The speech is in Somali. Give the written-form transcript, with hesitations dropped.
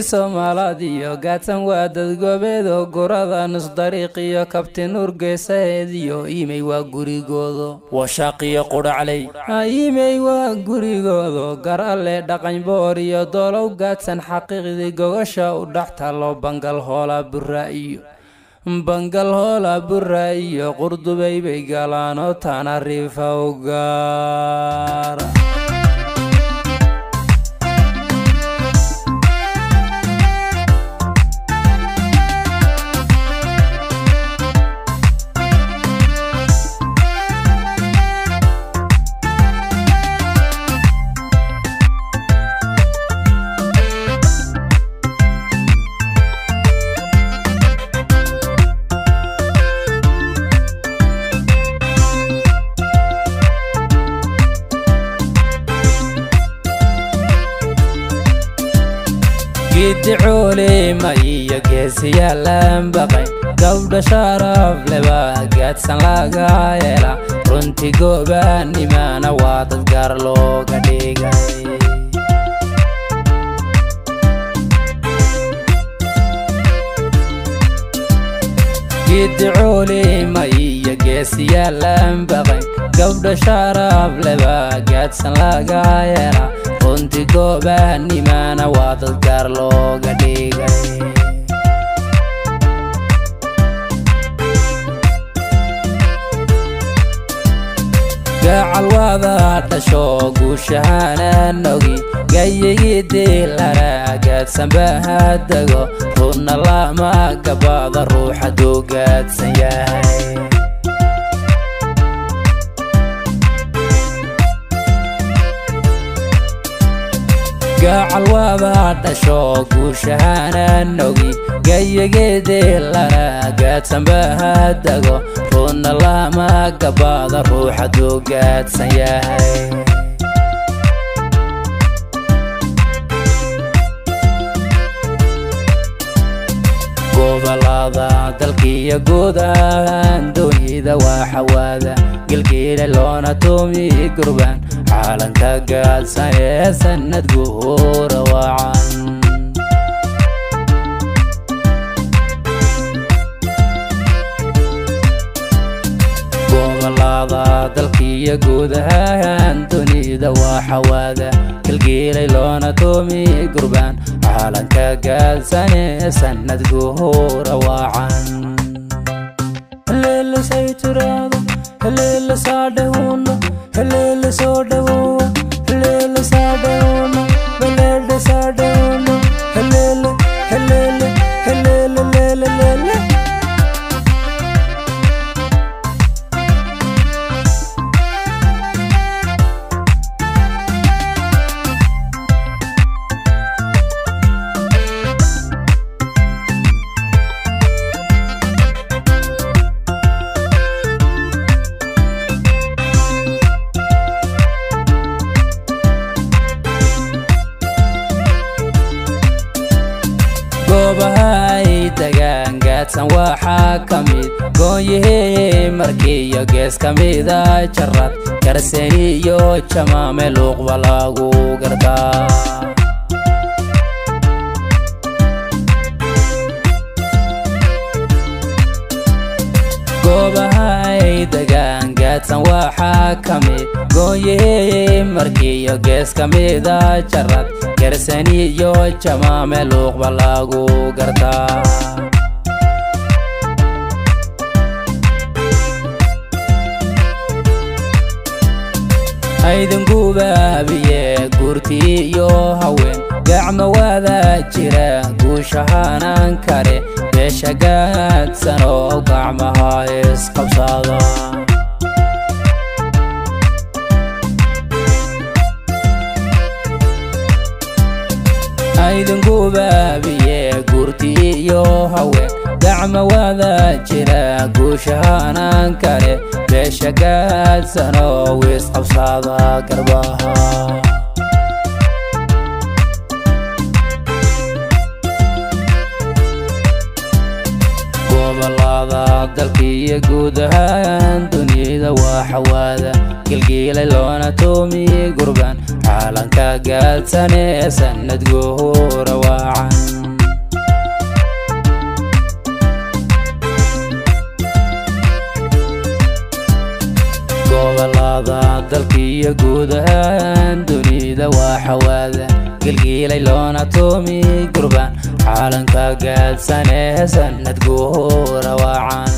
Soomaalida gaadsan waa dad gobeedo gurada nus dariiqiyo kabtin urgeysaydiyo imay waa gurigoodo washaqiyo qudhaclay imay waa gurigoodo garale dhaqan boor iyo dolow gaadsan xaqiiqdi gogasha u dhaxta loo bangal hoola burra iyo qurdubay bay galaan oo Tanariifa u gaara جدعولي مايا جيسيا لامبقين قبل شرف لبا قادسان لاغايلا رنتي قوباني ما نواتد قارلو قديقاي جدعولي مايا جيسيا لامبقين قبل شرف لبا قادسان لاغايلا runti goobani mana wadad gaar looga dhigay gacal wada dhasho guushahana nogi gayigii lara gaadsan bahadago runna lama gabada ruuxa dogaadsan yahay gacal wada dhasho guushahana nogi gayigii lara gaadsan bahadago runna lama gabada ruuxa dogaadsan yahay gobolada dalkiyo gudahan dunida waa xawaada gilgiile loona tumi gurbaan caalanka gaadsan ee sanad guura wacan gobolada dalkiyo gudahan dunida waa xawaada gilgiile loona tumi gurbaan caalanka gaadsan ee sanad guura wacan leela sayturado leela saadhawno leela soodhawo leela saadhawno leela saadhawno leela leela leela leela leela goobahay dagaan gaadsan waxaa ka mid gooyihii markiiyo gees ka mida jarrad garsani iyo jamaame luuqba lagu gartaa goobahay dagaan gaadsan waxaa ka mid gooyihii markiiyo gees ka mida jarrad garsani iyo jamaame luuqba lagu gartaa aydan gubaabiye gurti iyo haween gacmo wada jira guushahanan kare beesha gaadsan oo gacmaha isqabsada aydan gubaabiye gurti iyo haween gacmo wada jira guushahanan kare beesha gaadsan oo isqabsada garbaha gobolada dalkiyo gudahan dunida waa xawaada gilgiile loona tumi gurbaan caalanka gaadsan ee sanad guura wacan guudahaan dunida waa xawaada gilgilay loona toomi gurbaan caalanka gaadsanee sanad guura wacan